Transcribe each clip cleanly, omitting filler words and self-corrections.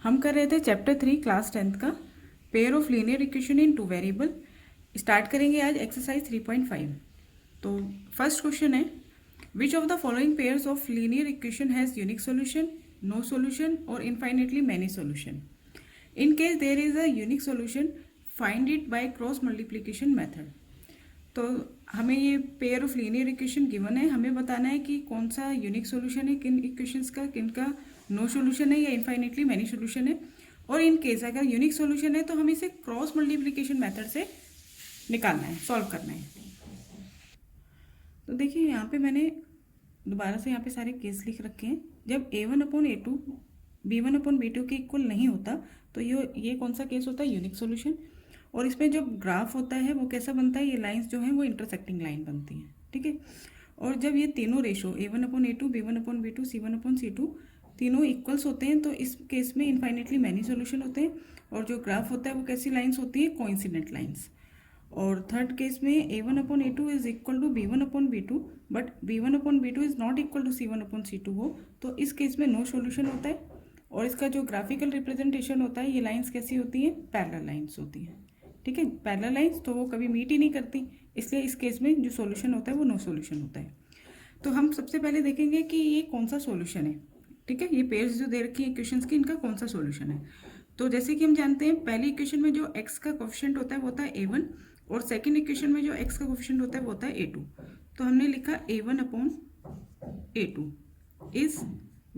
हम कर रहे थे चैप्टर 3 क्लास 10th का pair of linear equation in two variable. Start करेंगे आज एक्सरसाइज 3.5। तो फर्स्ट क्वेश्चन है, which of the following pairs of linear equation has unique solution, no solution और infinitely many solution. In case there is a unique solution, find it by cross multiplication method. तो हमें ये pair of linear equation given है, हमें बताना है कि कौन सा यूनिक सोल्यूशन है किन इक्वेशंस का, किन का नो सोल्यूशन है या इनफाइनेटली मैनी सोल्यूशन है। और इन केस अगर यूनिक सोल्यूशन है तो हम इसे क्रॉस मल्टीप्लिकेशन मेथड से निकालना है, सॉल्व करना है। तो देखिए यहाँ पे मैंने दोबारा से यहाँ पे सारे केस लिख रखे हैं। जब a1/a2 b1/b2 के इक्वल नहीं होता तो ये कौन सा केस होता है, यूनिक सोल्यूशन। और इसमें जो ग्राफ होता है वो कैसा बनता है, ये लाइंस जो हैं वो इंटरसेक्टिंग लाइन बनती हैं, ठीक है। और जब ये तीनों रेशो a1/a2 b1/b2 c1/c2 तीनों इक्वल्स होते हैं तो इस केस में इनफाइनेटली मैनी सोल्यूशन होते हैं। और जो ग्राफ होता है वो कैसी लाइंस होती है, कोइंसिडेंट लाइंस। और थर्ड केस में a1/a2 is equal to b1/b2 but b1/b2 is not equal to c1/c2 हो तो इस केस में नो सोल्यूशन होता है। और इसका जो ग्राफिकल रिप्रेजेंटेशन होता है, ये लाइंस कैसी होती हैं, पैरेलल लाइंस होती हैं, ठीक है। पैरेलल लाइंस तो वो कभी मीट ही नहीं करती, इसलिए इस केस में जो सोल्यूशन होता है वो नो सोल्यूशन होता है। तो हम सबसे पहले देखेंगे कि ये कौन सा सोल्यूशन है, ठीक है। ये पेयर्स जो दे रखी है इक्वेशंस की, इनका कौन सा सोल्यूशन है। तो जैसे कि हम जानते हैं पहली इक्वेशन में जो x का कोफिशिएंट होता है वो होता है a1 और सेकंड इक्वेशन में जो x का कोफिशिएंट होता है वो होता है a2। तो हमने लिखा a1/a2 इज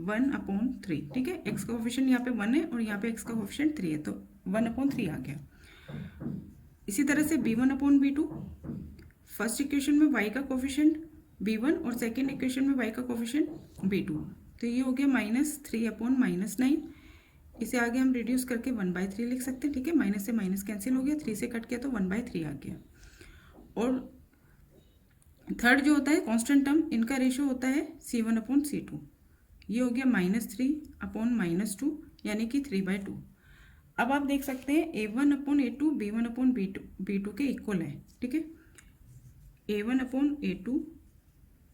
1/3, ठीक है। x का कोफिशिएंट यहाँ पे 1 है और यहाँ पे x का कोफिशिएंट 3 है तो 1/3 आ गया। इसी तरह से b1/b2, फर्स्ट इक्वेशन में y का कोफिशिएंट b1 और सेकेंड इक्वेशन में y का कोफिशिएंट b2, तो ये हो गया -3/-9। इसे आगे हम रिड्यूस करके 1/3 लिख सकते हैं, ठीक है। माइनस से माइनस कैंसिल हो गया, 3 से कट किया तो 1/3 आ गया। और थर्ड जो होता है कांस्टेंट टर्म, इनका रेशियो होता है c1/c2, ये हो गया -3/-2 यानी कि 3/2। अब आप देख सकते हैं a1/a2 b1/b2 के इक्वल है, ठीक है। a1/a2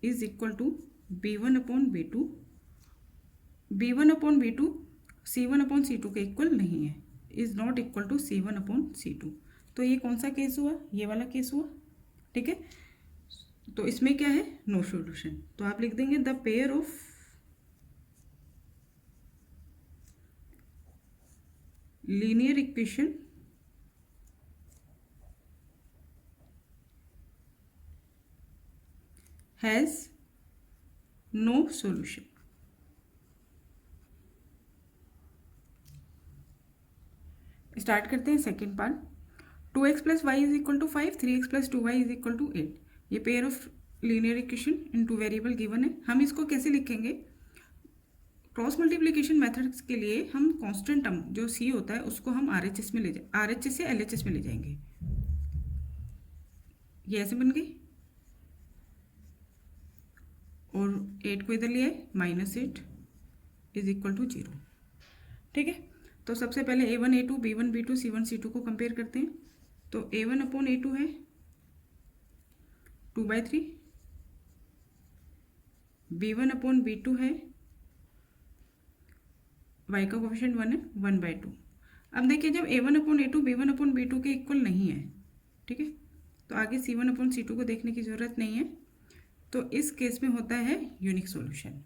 is equal to b1/b2, b1/b2 c1/c2 के इक्वल नहीं है, is not equal to c1/c2। तो ये कौन सा केस हुआ, ये वाला केस हुआ, ठीक है। तो इसमें क्या है, नो सोल्यूशन। तो आप लिख देंगे the pair of linear equation has no solution. Start करते हैं second part. 2x + y is equal to 5, 3x + 2y is equal to 8। ये pair of linear equation in two variable given है। हम इसको कैसे लिखेंगे, क्रॉस मल्टीप्लिकेशन मेथड्स के लिए हम कांस्टेंट टर्म जो c होता है उसको हम RHS में ले जाए, RHS से LHS में ले जाएंगे। ये ऐसे बन गई और 8 को इधर ले आए, -8 इज इक्वल टू 0, ठीक है। तो सबसे पहले a1/a2 b1/b2 c1/c2 को कंपेयर करते हैं। तो a1/a2 है 2/3, b1/b2 है y का कोफिशिएंट 1 है 1/2। अब देखिए जब a1/a2 b1/b2 के इक्वल नहीं है, ठीक है, तो आगे c1/c2 को देखने की ज़रूरत नहीं है। तो इस केस में होता है यूनिक सॉल्यूशन।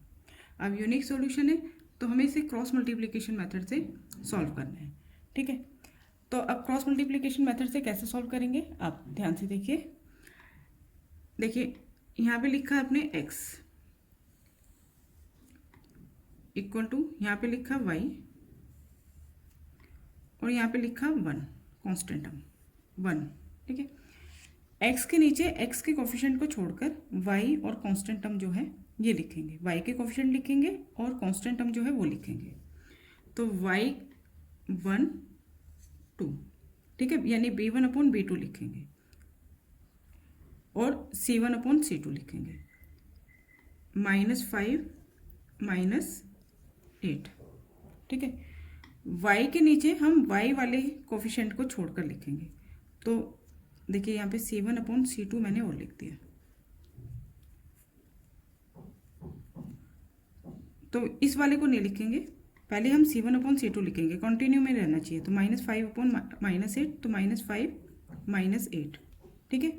अब यूनिक सॉल्यूशन है तो हमें इसे क्रॉस मल्टीप्लिकेशन मेथड से सॉल्व करना है, ठीक है। तो अब क्रॉस मल्टीप्लिकेशन मेथड से कैसे सॉल्व करेंगे, आप ध्यान से देखिए। देखिए यहाँ पे लिखा आपने x इक्वल टू, यहाँ पे लिखा y और यहाँ पे लिखा 1, कांस्टेंट टर्म 1, ठीक है। x के नीचे x के कोफिशिएंट को छोड़कर y और कांस्टेंट टर्म जो है ये लिखेंगे, y के कोफिशिएंट लिखेंगे और कांस्टेंट टर्म जो है वो लिखेंगे। तो y1 2, ठीक है, यानी b1/b2 लिखेंगे और c1/c2 लिखेंगे, -5 -8, ठीक है। y के नीचे हम y वाले कोफिशिएंट को छोड़कर लिखेंगे। तो देखिए यहाँ पे c1/c2 मैंने और लिख दिया। तो इस वाले को नहीं लिखेंगे, पहले हम C1/C2 लिखेंगे, कंटिन्यू में रहना चाहिए, तो -5/-8, तो -5 -8, ठीक है।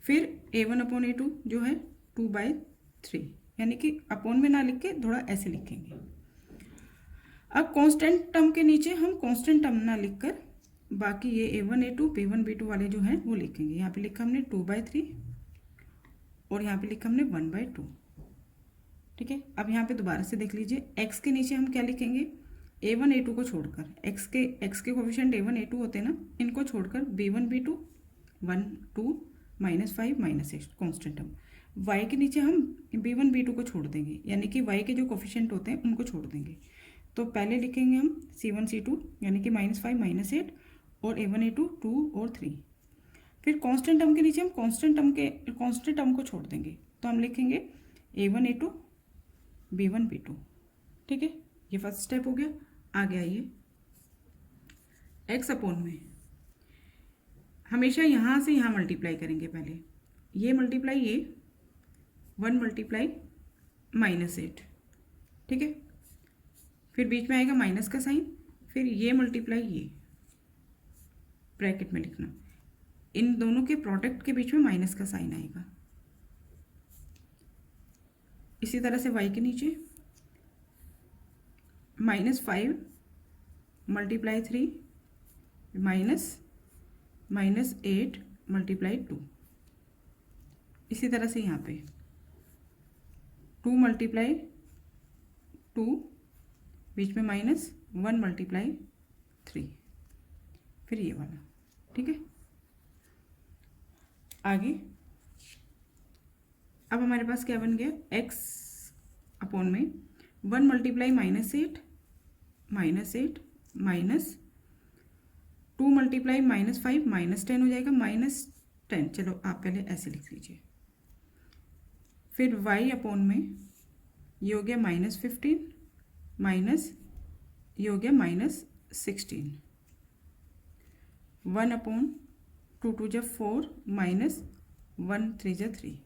फिर A1/A2 जो है 2/3, यानी कि अपोन में ना लिख के थोड़ा ऐसे लिखेंगे। अब कांस्टेंट टर्म के नीचे हम कांस्टेंट टर्म ना लिखकर बाकी ये A1 A2 B1 B2 वाले जो हैं वो लिखेंगे। यहाँ पे लिखा हमने 2/3 और यहाँ पे लिखा हमने 1/2, ठीक है। अब यहाँ पे दोबारा से देख लीजिए, x के नीचे हम क्या लिखेंगे, A1 A2 को छोड़कर, x के कोफिशिएंट A1 A2 होते हैं ना, इनको छोड़कर B1 B2 1 2 -5 -8 constant term. y के नीचे हम B1 B2 को छोड़ देंगे, यानी कि y के जो कोफिशिएंट होते हैं उनको छोड़ देंगे। तो पहले लिखेंगे हम C1 C2 यानी कि -5 -8 और A1 A2 2 और 3। फिर कांस्टेंट टर्म के नीचे हम कांस्टेंट टर्म को छोड़ देंगे, तो हम लिखेंगे A1 A2 B1 B2, ठीक है। ये फर्स्ट स्टेप हो गया। आगे आइए, x अपोन में हमेशा यहाँ से यहाँ मल्टीप्लाई करेंगे। पहले ये मल्टीप्लाई ये 1 मल्टीप्लाई -8, ठीक है। फिर बीच में आएगा माइनस का साइन, फिर ये मल्टीप्लाई ये, ब्रैकेट में लिखना, इन दोनों के प्रोडक्ट के बीच में माइनस का साइन आएगा। इसी तरह से y के नीचे -5 मल्टीप्लाई 3 -8 मल्टीप्लाई 2। इसी तरह से यहाँ पे 2 मल्टीप्लाई 2, बीच में -1 मल्टीप्लाई 3, फिर ये वाला, ठीक है। आगे अब हमारे पास क्या बन गया, x अपोन में 1 मल्टीप्लाई -8 -2 मल्टीप्लाई -5 -10 हो जाएगा, -10। चलो आप पहले ऐसे लिख लीजिए। फिर y अपोन में ये हो गया -15 माइनस ये हो गया -16, 1/2 2 × 4 -1 3 × 3,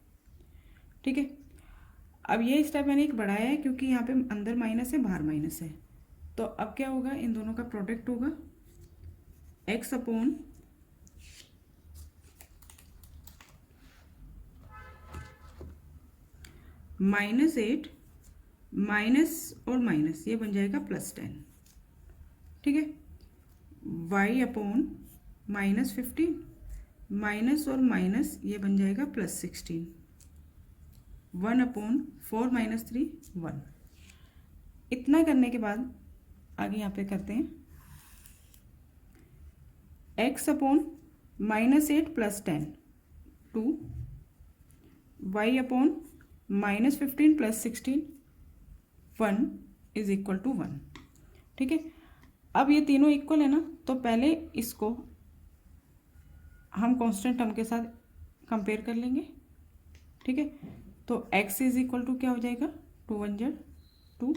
ठीक है। अब ये स्टेप मैंने एक बढ़ाया है क्योंकि यहाँ पे अंदर माइनस है बाहर माइनस है। तो अब क्या होगा, इन दोनों का प्रोडक्ट होगा x अपोन -8 माइनस और माइनस, ये बन जाएगा +10, ठीक है। y अपोन -15 माइनस और माइनस, ये बन जाएगा +16, 1/4 -3 1। इतना करने के बाद आगे यहाँ पे करते हैं x अपोन -8 +10 2, y अपोन -15 +16 1 = 1, ठीक है। अब ये तीनों इक्वल है ना, तो पहले इसको हम कांस्टेंट टर्म के साथ कंपेयर कर लेंगे, ठीक है। तो x = क्या हो जाएगा, 2 1 × 2।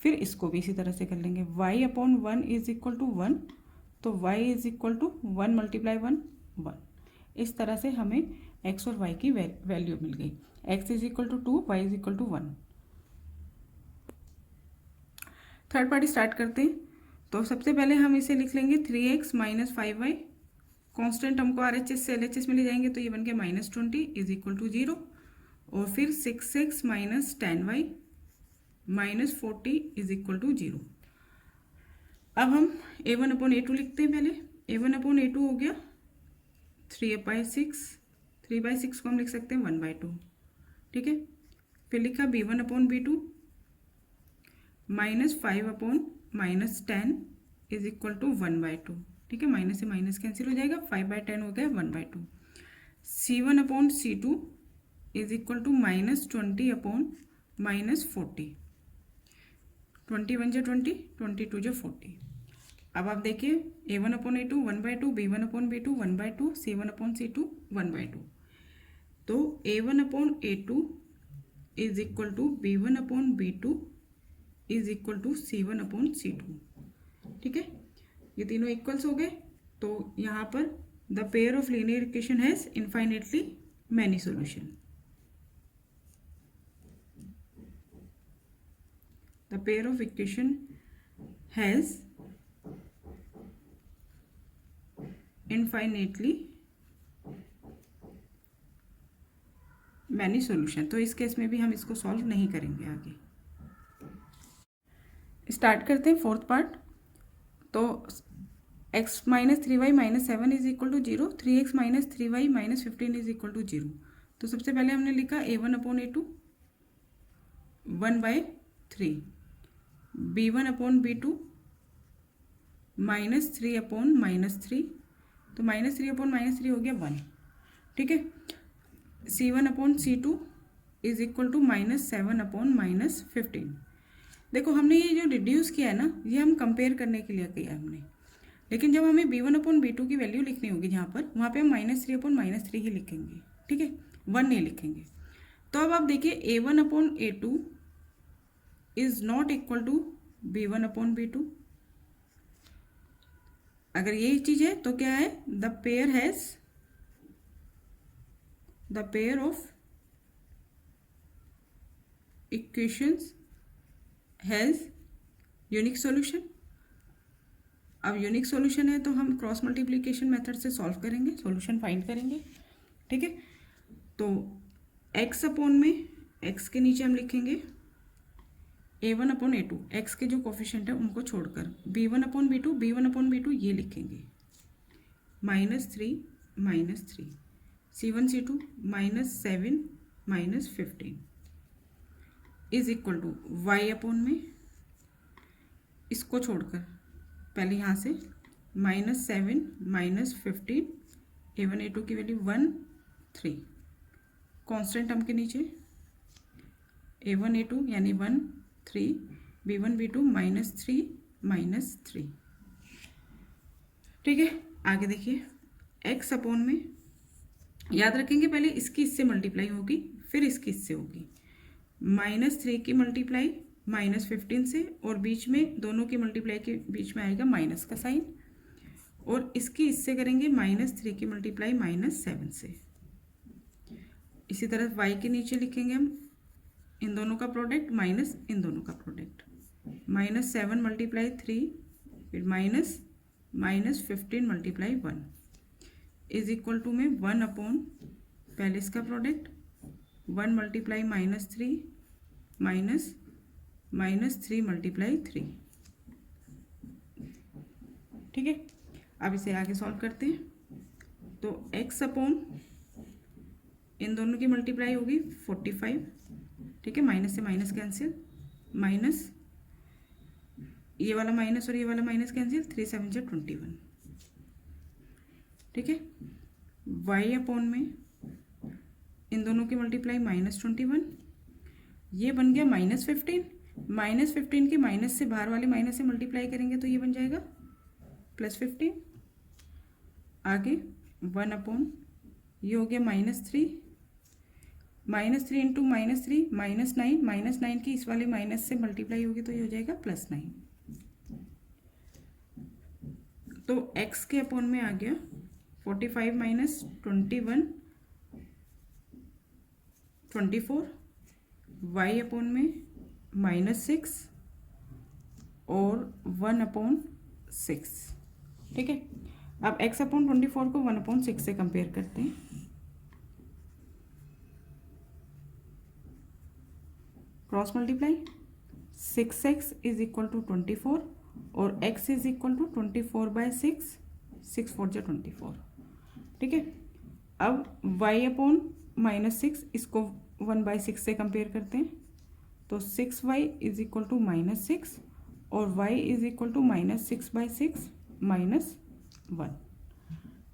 फिर इसको भी इसी तरह से कर लेंगे, y अपोन 1 = 1, तो y = 1 मल्टीप्लाई 1 1। इस तरह से हमें x और y की वैल्यू मिल गई, x = 2 y = 1। Third part start करते हैं। तो सबसे पहले हम इसे लिख लेंगे 3x - 5y, कांस्टेंट टर्म को RHS से LHS में ले जाएंगे, तो ये बन गया -20 = 0। और फिर 6x - 10y -40 = 0। अब हम A1/A2 लिखते हैं। पहले A1/A2 हो गया 3/6, 3/6 को हम लिख सकते हैं 1/2, ठीक है। फिर लिखा B1/B2 -5/10 = 1/2, ठीक है। माइनस से माइनस कैंसिल हो जाएगा, 5/10 हो गया 1/2। C1/C2 = -20/40, 21 × 20 22 × 40। अब आप देखिए A1/A2 1/2, B1/B2 1/2, C1/C2 1/2। तो A1/A2 = B1/B2 = C1/C2, ठीक है। ये तीनों इक्वल्स हो गए। तो यहाँ पर the pair of linear equation has infinitely many solution. The pair of equation has infinitely many solution. तो इस केस में भी हम इसको सॉल्व नहीं करेंगे। आगे स्टार्ट करते हैं फोर्थ पार्ट। तो x minus 3y minus 7 is equal to 0, 3x minus 3y minus 15 is equal to 0। तो सबसे पहले हमने लिखा a1 upon a2 1/3, b1 upon b2 minus 3 upon minus 3, तो माइनस 3 अपॉन माइनस 3 हो गया 1। ठीक है, c1 upon c2 is equal to minus 7 upon minus 15। देखो हमने ये जो रिड्यूस किया है ना, ये हम कंपेयर करने के लिए किया है हमने, लेकिन जब हमें b1 अपॉन b2 की वैल्यू लिखनी होगी जहाँ पर, वहाँ पे हम माइनस 3 अपॉन माइनस 3 ही लिखेंगे। ठीक है, 1 नहीं लिखेंगे। तो अब आप देखिए a1 upon a2 is not equal to b1 upon b2। अगर यही चीज है तो क्या है, the pair of equations has unique solution. अब यूनिक सॉल्यूशन है तो हम क्रॉस मल्टीप्लिकेशन मेथड से सॉल्व करेंगे, सॉल्यूशन फाइंड करेंगे। ठीक है, तो x अपॉन में x के नीचे हम लिखेंगे a1 अपॉन a2, x के जो कोफिशिएंट है उनको छोड़कर, b1 अपॉन b2 ये लिखेंगे minus 3 minus 3, c1 c2 minus 7 minus 15 is equal to y upon में इसको छोड़कर पहले यहाँ से माइनस 7 माइनस 15, a1 a2 की वैल्यू 1 3, कांस्टेंट टर्म के नीचे a1 a2 यानी 1 3, b1 b2 माइनस 3 माइनस 3। ठीक है, आगे देखिए x अपॉन में याद रखेंगे पहले इसकी इससे मल्टीप्लाई होगी, फिर इसकी इससे होगी, माइनस 3 की मल्टीप्लाई माइनस 15 से, और बीच में दोनों की मल्टीप्लाई के बीच में आएगा माइनस का साइन, और इसकी इससे करेंगे माइनस 3 की मल्टीप्लाई माइनस 7 से। इसी तरह y के नीचे लिखेंगे हम इन दोनों का प्रोडक्ट माइनस इन दोनों का प्रोडक्ट, माइनस 7 मल्टीप्लाई 3 फिर minus minus 15 multiply 1 is equal to में 1 अपॉन पहले इसका product 1 multiply minus 3 minus minus 3 multiply 3। ठीक है, अब इसे आगे सॉल्व करते हैं। तो x अपॉन इन दोनों की मल्टीप्लाई होगी 45। ठीक है, माइनस से माइनस कैंसिल, माइनस ये वाला माइनस और ये वाला माइनस कैंसिल, 3 7 जा 21। ठीक है, y अपॉन में इन दोनों की मल्टीप्लाई माइनस 21, ये बन गया माइनस 15, माइनस 15 के माइनस से बाहर वाले माइनस से मल्टीप्लाई करेंगे तो ये बन जाएगा प्लस 15। आगे 1 अपॉन ये हो गया minus 3, minus 3 into minus 3 minus 9, minus 9 की इस वाले माइनस से मल्टीप्लाई होगी तो ये हो जाएगा प्लस 9। तो x के अपॉन में आ गया 45 माइनस 21 24, y अपॉन में माइनस 6 और 1 अपॉन 6। ठीक है, अब x अपॉन 24 को 1 अपॉन 6 से कंपेयर करते हैं। Cross multiply 6x is equal to 24 और x इज इक्वल टू 24/6, 6 4 जा 24। ठीक है, अब y अपॉन माइनस 6 इसको 1/6 से कंपेयर करते हैं, तो 6y is equal to minus 6 और y is equal to minus 6/6 minus 1।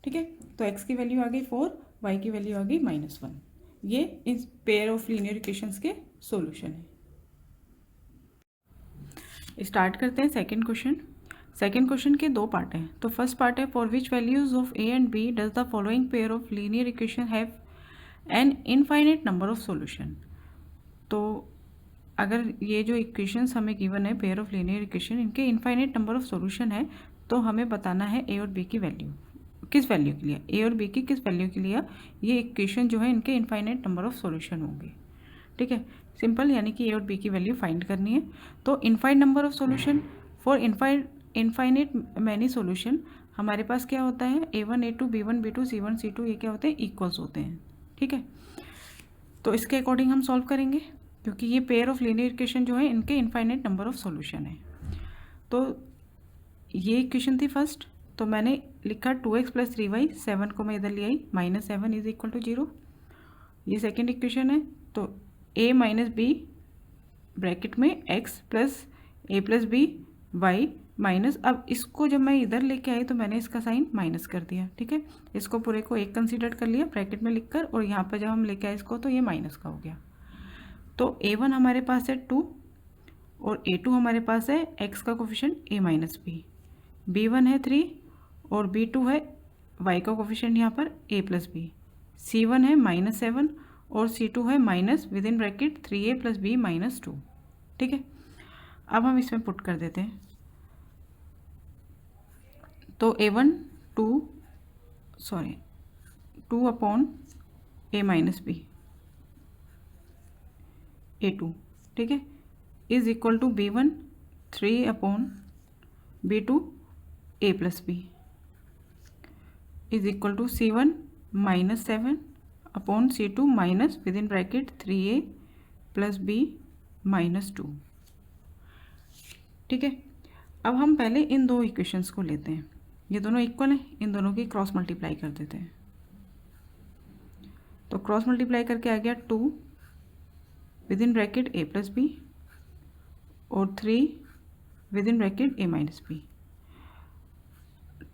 ठीक है, तो x की वैल्यू आ गई 4, y की वैल्यू आ गई -1। ये इस पेयर ऑफ लीनियर इक्वेशंस के सॉल्यूशन है। स्टार्ट करते हैं सेकंड क्वेश्चन। सेकंड क्वेश्चन के दो पार्ट हैं। तो फर्स्ट पार्ट है for which values of a and b does the following pair of linear equation have an infinite number of solution. तो अगर ये जो इक्वेशंस हमें गिवन है पेयर ऑफ लीनियर इक्वेशन, इनके इनफाइनाइट नंबर ऑफ सॉल्यूशन है, तो हमें बताना है a और b की वैल्यू किस वैल्यू के लिए, a और b की किस वैल्यू के लिए ये इक्वेशन जो है इनके इनफाइनाइट नंबर ऑफ सॉल्यूशन होंगे। ठीक है, सिंपल, यानी कि ए और बी की वैल्यू फाइंड करनी है। तो infinite number of solution for infinite many solution हमारे पास क्या होता है, A1 A2 B1 B2 C1 C2 ये क्या होते हैं, इक्वल्स होते हैं। ठीक है, तो इसके अकॉर्डिंग हम सॉल्व करेंगे, क्योंकि ये पेयर ऑफ लीनियर इक्वेशन जो है इनके इनफाइनाइट नंबर ऑफ सॉल्यूशन है। तो ये इक्वेशन थी फर्स्ट, तो मैंने लिखा 2x + 3y, 7 को मैं इधर ले आई, -7 = 0। ये सेकेंड इक्वेशन है, तो a - b ब्रैकेट में x + a + b y minus, अब इसको जब मैं इधर लेके आई तो मैंने इसका साइन माइनस कर दिया। ठीक है, इसको पूरे को एक कंसीडर कर लिया ब्रैकेट में लिखकर, और यहाँ पर जब हम लेके आए इसको तो ये माइनस का हो गया। तो a1 हमारे पास है 2 और a2 हमारे पास है x का कोफिशिएंट a - b, b1 है 3 और b2 है y का कोफिशिएंट यहाँ पर a + b, c1 है -7 और c2 है minus with in bracket 3a + b - 2। ठीक है, अब हम इसमें पुट कर देते हैं, तो a1 2 upon a - b a2, ठीक है, is equal to b1 3 upon b2 a + b इज equal to c1 -7 upon c2 minus with in bracket 3a + b - 2। ठीक है, अब हम पहले इन दो इक्वेशंस को लेते हैं, ये दोनों इक्वल हैं, इन दोनों की क्रॉस मल्टीप्लाई कर देते हैं। तो क्रॉस मल्टीप्लाई करके आ गया 2 with in bracket a + b और 3 with in bracket a - b।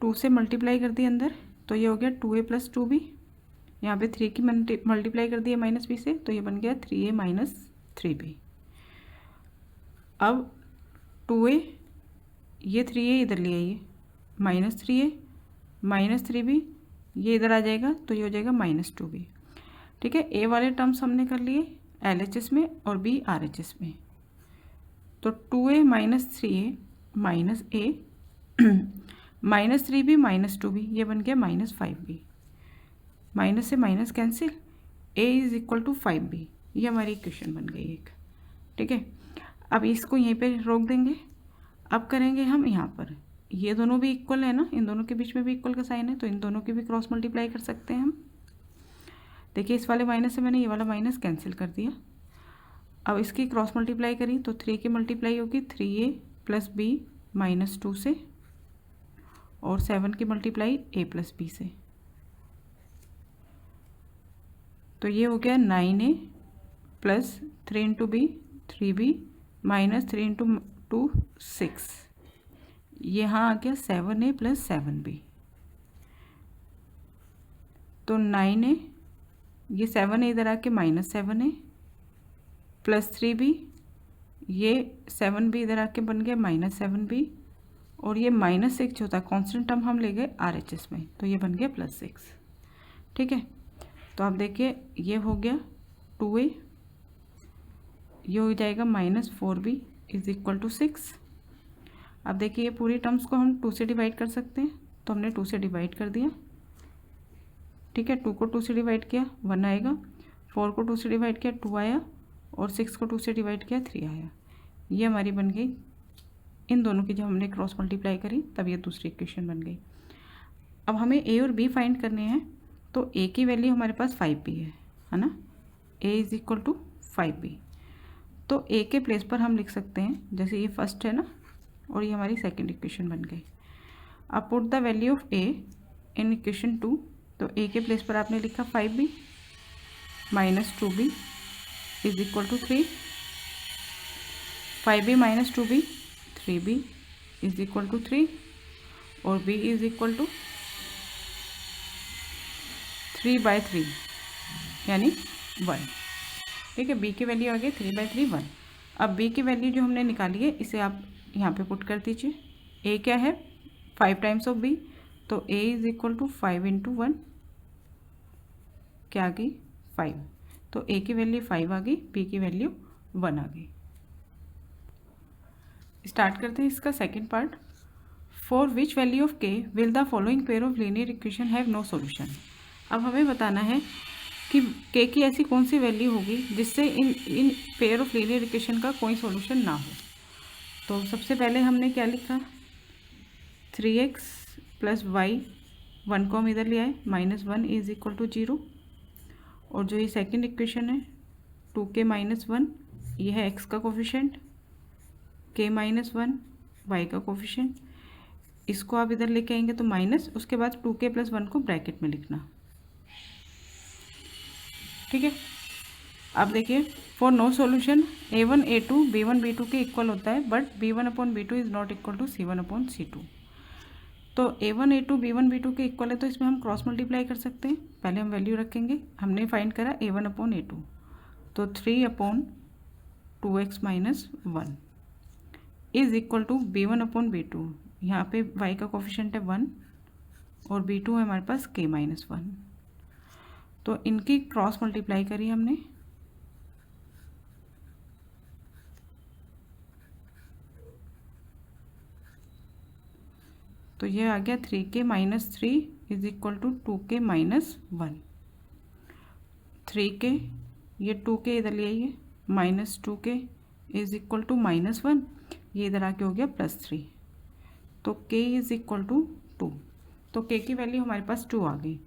2 से मल्टीप्लाई कर दिया अंदर, तो ये हो गया 2a + 2b, यहाँ पे 3 की मल्टीप्लाई कर दी a - b से, तो ये बन गया 3a - 3b। अब 2a, ये 3a इधर ले आइए, -3a -3b, ये इधर आ जाएगा तो ये हो जाएगा -2b। ठीक है, a वाले टर्म्स हमने कर लिए LHS में और b RHS में, तो 2a - 3a -a -3b -2b, ये बन गया -5b, माइनस से माइनस कैंसिल, a = 5b, ये हमारी इक्वेशन बन गई एक। ठीक है, अब इसको यहीं पे रोक देंगे। अब करेंगे हम यहाँ पर, ये दोनों भी इक्वल है ना, इन दोनों के बीच में भी इक्वल का साइन है, तो इन दोनों की भी क्रॉस मल्टीप्लाई कर सकते हैं हम। देखिए, इस वाले माइनस से मैंने ये वाला माइनस कैंसिल कर दिया। अब इसकी क्रॉस मल्टीप्लाई करी तो 3 की मल्टीप्लाई होगी 3a + b - 2 से, और 7 की मल्टीप्लाई a + b से, तो ये हो गया 9a + 3 × b 3b -3 × 2 6, यहाँ आ गया 7a + 7b, तो 9a, ये 7a इधर आके -7a + 3b, ये 7b इधर आके बन गया -7b, और ये -6 जो था कांस्टेंट टर्म हम ले गए RHS में, तो ये बन गया +6। ठीक है, तो आप देखिए ये हो गया 2a, ये हो जाएगा -4b = 6। अब देखिए, ये पूरी टर्म्स को हम 2 से डिवाइड कर सकते हैं, तो हमने 2 से डिवाइड कर दिया। ठीक है, 2 को 2 से डिवाइड किया 1 आएगा, 4 को 2 से डिवाइड किया 2 आया, और 6 को 2 से डिवाइड किया 3 आया। ये हमारी बन गई, इन दोनों की जब हमने क्रॉस मल्टीप्लाई करी तब ये दूसरी इक्वेशन बन गई। अब हमें a और b फाइंड करने हैं, तो a की वैल्यू हमारे पास 5b है ना, a = 5b, तो a के प्लेस पर हम लिख सकते हैं, जैसे ये फर्स्ट है ना, और ये हमारी सेकंड इक्वेशन बन गई। अब put the value of a in equation 2, तो a के प्लेस पर आपने लिखा 5b - 2b = 3, 5b - 2b 3b = 3, और b = 3/3 यानी 1। ठीक है, b की वैल्यू आ गई 3/3 1। अब b की वैल्यू जो हमने निकाली है इसे आप यहाँ पे पुट कर दीजिए। a क्या है 5 टाइम्स ऑफ b, तो a = 5 × 1, क्या आ गई 5, तो a की वैल्यू 5 आ गई, b की वैल्यू 1 आ गई। स्टार्ट करते हैं इसका second part. For which value of k will the following pair of linear equation have no solution. अब हमें बताना है कि के की ऐसी कौन सी वैल्यू होगी जिससे in pair of linear equation का कोई सॉल्यूशन ना हो। तो सबसे पहले हमने क्या लिखा, 3x प्लस वाई, 1 को हम इधर ले आए, -1 इज इक्वल टू 0। और जो ये सेकेंड इक्वेशन है 2k माइनस 1, ये है x का कोफिशेंट, k माइनस 1 y का कोफिशेंट, इसको आप इधर लेके आएंगे तो माइनस, उसके बाद 2k प्लस 1 को ब्रैकेट में लिखना। ठीक है, अब देखिए, for no solution a1 a2 b1 b2 के इक्वल होता है, but b1 upon b2 is not equal to c1 upon c2। तो a1 a2 b1 b2 के इक्वल है तो इसमें हम क्रॉस मल्टीप्लाई कर सकते हैं। पहले हम वैल्यू रखेंगे, हमने फाइंड करा a1 अपॉन a2, तो 3 upon 2x minus 1 is equal to b1 upon b2, यहाँ पे y का कोफिशिएंट है 1 और b2 है हमारे पास k माइनस 1। तो इनकी क्रॉस मल्टीप्लाई करी हमने, तो ये आ गया 3k minus 3 is equal to 2k minus 1। 3k, ये 2k इधर ले आइए, minus 2k is equal to -1, ये इधर आके हो गया +3, तो k इज इक्वल टू 2। तो k की वैल्यू हमारे पास 2 आ गई,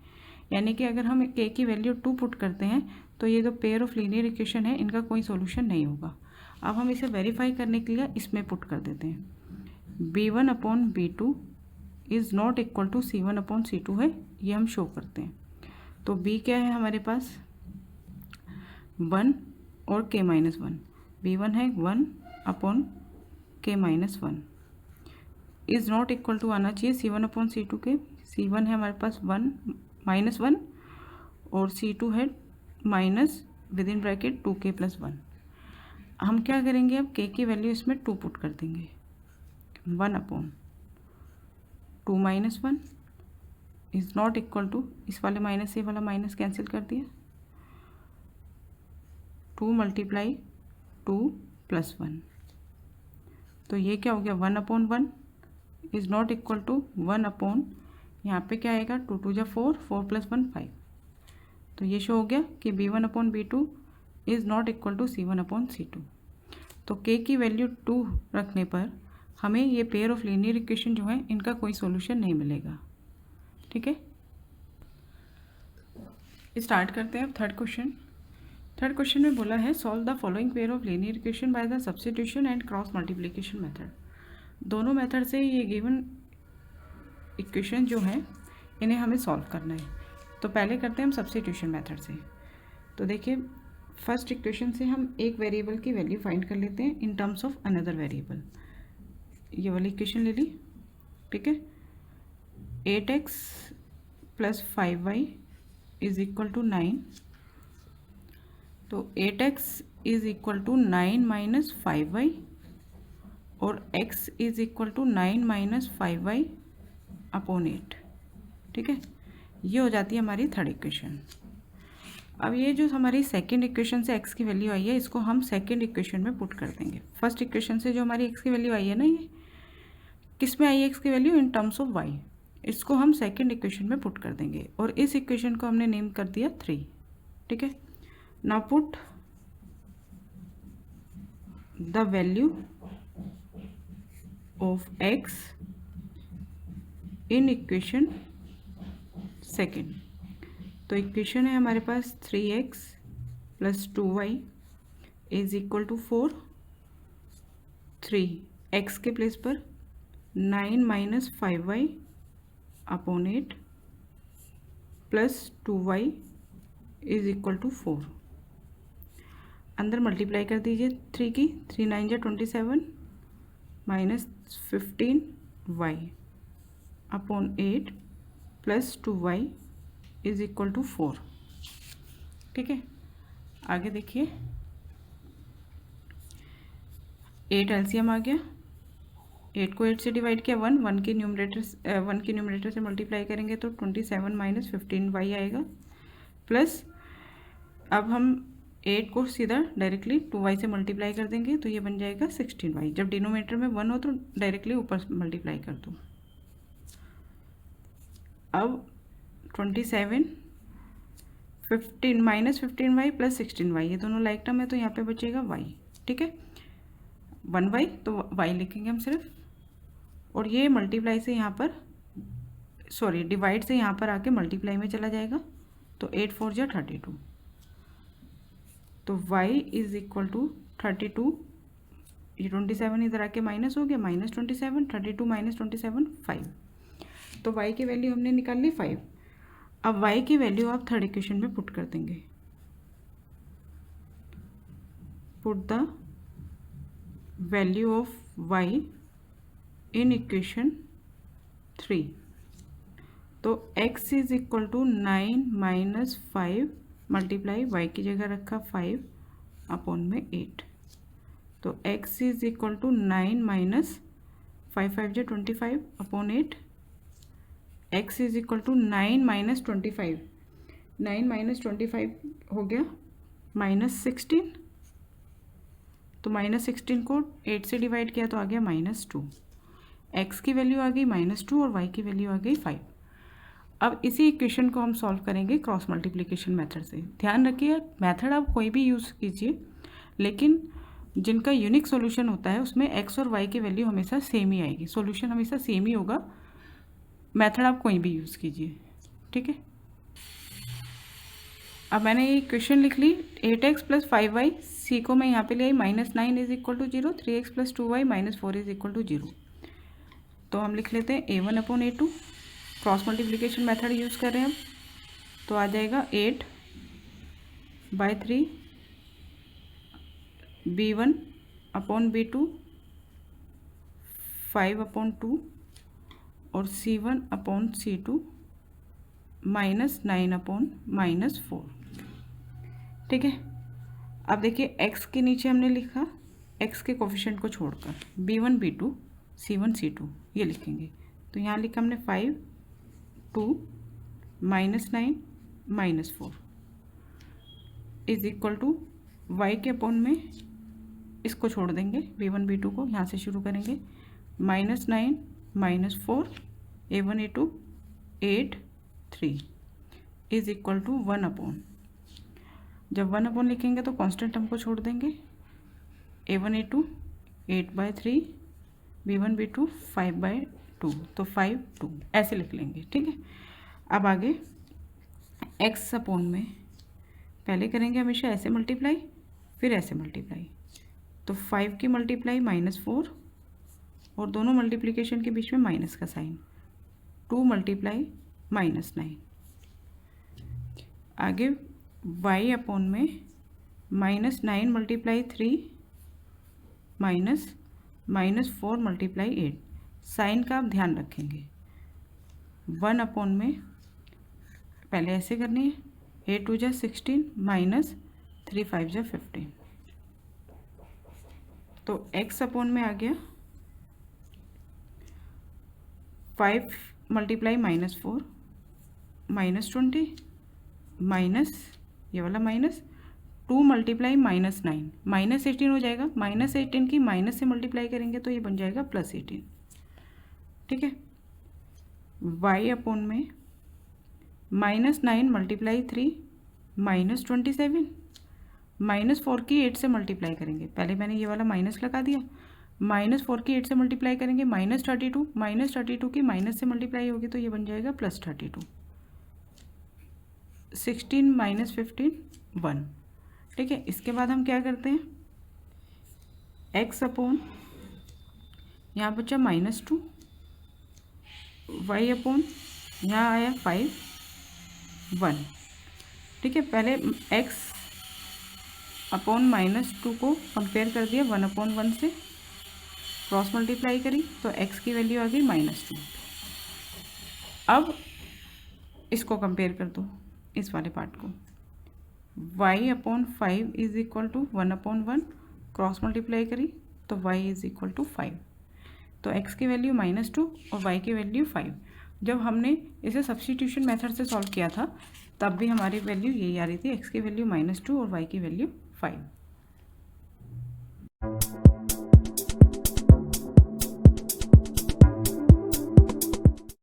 यानी कि अगर हम k की वैल्यू 2 पुट करते हैं तो ये जो पेयर ऑफ लीनियर इक्वेशन है इनका कोई सॉल्यूशन नहीं होगा। अब हम इसे वेरीफाई करने के लिए इसमें पुट कर देते हैं, b1 upon b2 is not equal to c1 upon c2 है, ये हम शो करते हैं। तो b क्या है हमारे पास 1 और k माइनस 1, b1 है 1 upon k minus 1 is not equal to आना चाहिए c1 अपॉन c2 के। c1 है हमारे पास 1 माइनस 1 और c2 है minus with in bracket 2k plus 1। हम क्या करेंगे, अब k की वैल्यू इसमें 2 पुट कर देंगे, 1 upon 2 minus 1 is not equal to, इस वाले माइनस से वाला माइनस कैंसिल कर दिया, 2 मल्टीप्लाई 2 प्लस 1, तो ये क्या हो गया 1 upon 1 is not equal to 1 upon, यहाँ पे क्या आएगा 2 2 जा 4, 4 प्लस 1 5। तो ये शो हो गया कि b1 upon b2 is not equal to c1 upon c2। तो k की वैल्यू 2 रखने पर हमें ये पेयर ऑफ लीनियर इक्वेशन जो है इनका कोई सॉल्यूशन नहीं मिलेगा। ठीक है, स्टार्ट करते हैं अब थर्ड क्वेश्चन। थर्ड क्वेश्चन में बोला है solve the following pair of linear equation by the substitution and cross multiplication method. दोनों मेथड से ये गिवन इक्वेशन जो है इन्हें हमें सॉल्व करना है। तो पहले करते हैं हम सब्स्टिट्यूशन मेथड से। तो देखिए, फर्स्ट इक्वेशन से हम एक वेरिएबल की वैल्यू फाइंड कर लेते हैं in terms of another variable. ये वाली इक्वेशन ले ली, ठीक है, 8x plus 5y is equal to 9। तो 8x is equal to 9 minus 5y और x is equal to 9 minus 5y upon 8। ठीक है, ये हो जाती है हमारी थर्ड इक्वेशन। अब ये जो हमारी सेकंड इक्वेशन से x की वैल्यू आई है इसको हम सेकंड इक्वेशन में पुट कर देंगे। फर्स्ट इक्वेशन से जो हमारी x की वैल्यू आई है ना, ये किस में आई है x की value, in terms of y। इसको हम सेकंड इक्वेशन में पुट कर देंगे और इस इक्वेशन को हमने नेम कर दिया 3। ठीक है, now put the value of x in equation second. तो इक्वेशन है हमारे पास 3x plus 2y is equal to 4। 3 x के प्लेस पर 9 minus 5y upon 8 plus 2y is equal to 4। अंदर मल्टीप्लाई कर दीजिए 3 की, 3 9 जा 27 minus 15y upon 8 plus 2y is equal to 4। ठीक है, आगे देखिए, 8 एलसीएम आ गया, 8 को 8 से डिवाइड किया, 1 के न्यूमरेटर से मल्टीप्लाई करेंगे तो 27 माइनस 15y आएगा, प्लस अब हम 8 को सीधा डायरेक्टली 2y से मल्टीप्लाई कर देंगे तो ये बन जाएगा 16y। जब डिनोमिनेटर में 1 हो तो डायरेक्टली ऊपर मल्टीप्लाई कर दो। अब 27 15 माइनस 15y प्लस 16y, ये दोनों लाइक टर्म है तो यहाँ पे बचेगा y, ठीक है, 1y, तो y लिखेंगे हम सिर्फ, और ये मल्टीप्लाई से यहाँ पर सॉरी डिवाइड से यहाँ पर आके मल्टीप्लाई में चला जाएगा, तो 8 4 जा 32, तो y इज इक्वल टू 32, ये 27 इधर आके माइनस हो गया, माइनस 27, 32 माइनस 27 5, तो y की वैल्यू हमने निकाल ली 5। अब y की वैल्यू आप थर्ड इक्वेशन में पुट कर देंगे, put the value of y in equation 3, तो x is equal to 9 minus 5 multiply y की जगह रखा 5 अपॉन में 8, तो x is equal to 9 minus 5 5 जो 25 upon 8, x is equal to 9 minus 25, 9 minus 25 हो गया माइनस 16, तो माइनस 16 को 8 से डिवाइड किया तो आ गया माइनस 2, x की वैल्यू आ गई माइनस 2 और y की वैल्यू आ गई 5। अब इसी इक्वेशन को हम सॉल्व करेंगे क्रॉस मल्टीप्लिकेशन मेथड से। ध्यान रखिए मेथड आप कोई भी यूज़ कीजिए, लेकिन जिनका यूनिक सॉल्यूशन होता है उसमें x और y की वैल्यू हमेशा सेम ही आएगी, सॉल्यूशन हमेशा सेम ही होगा, मेथड आप कोई भी यूज़ कीजिए, ठीक है। अब मैंने ये इक्वेशन लिख ली, 8x प्लस 5y, सी को मैं यहाँ पे ले आई minus 9 is equal to 0, 3x plus 2y minus 4 is equal to 0, तो हम लिख लेते हैं a1 upon a2, cross multiplication method use कर रहे हैं हम, तो आ जाएगा 8/3 b1 अपॉन b2 5 अपॉन 2 और c1 upon c2 minus 9 upon minus 4, ठीक है। अब देखिए x के नीचे हमने लिखा x के कोफिशिएंट को छोड़कर b1 b2 c1 c2 ये लिखेंगे, तो यहाँ लिखा हमने 5 2 minus 9 minus 4 is equal to y के अपॉन में इसको छोड़ देंगे b1 b2 को, यहाँ से शुरू करेंगे minus 9 minus 4 a1 a2 8 3 is equal to 1 upon, जब 1 अपॉन लिखेंगे तो कांस्टेंट हमको छोड़ देंगे, a1 a2 8/3 b1 b2 5/2, तो 5 2 ऐसे लिख लेंगे, ठीक है। अब आगे x अपॉन में पहले करेंगे हमेशा ऐसे मल्टीप्लाई फिर ऐसे मल्टीप्लाई, तो 5 की मल्टीप्लाई माइनस 4 और दोनों मल्टीप्लिकेशन के बीच में माइनस का साइन, 2 मल्टीप्लाई माइनस 9, आगे y अपॉन में minus 9 multiply 3 minus 4 multiply 8, sign का आप ध्यान रखेंगे, 1 अपॉन में पहले ऐसे करनी है 8 2 जा 16 माइनस 3 5 जा 15, तो x अपॉन में आ गया 5 मल्टीप्लाई माइनस 4 माइनस 20 माइनस ये वाला माइनस 2 मल्टीप्लाई माइनस 9 माइनस 18 हो जाएगा, माइनस 18 की माइनस से मल्टीप्लाई करेंगे तो ये बन जाएगा प्लस 18, ठीक है। y अपॉन में माइनस 9 मल्टीप्लाई 3 माइनस 27 माइनस 4 की 8 से मल्टीप्लाई करेंगे, पहले मैंने ये वाला माइनस लगा दिया, माइनस 4 की 8 से मल्टीप्लाई करेंगे माइनस 32 माइनस 32 की माइनस से मल्टीप्लाई होगी तो ये बन जाएगा प्लस 32, 16 माइनस 15 1, ठीक है। इसके बाद हम क्या करते हैं x अपॉन यहाँ बचा माइनस 2, y अपॉन यहाँ आया 5 1, ठीक है। पहले x अपॉन माइनस 2 को कंपेयर कर दिया 1 अपॉन 1 से, क्रॉस मल्टीप्लाई करी तो x की वैल्यू आ गई माइनस 2। अब इसको कंपेयर कर दो इस वाले पार्ट को, y upon 5 is equal to 1 upon 1, cross multiply करी तो y इज इक्वल टू 5, तो x की वैल्यू माइनस 2 और y की वैल्यू 5। जब हमने इसे सब्स्टिट्यूशन मेथड से सॉल्व किया था तब भी हमारी वैल्यू यही आ रही थी, x की वैल्यू माइनस 2 और y की वैल्यू 5।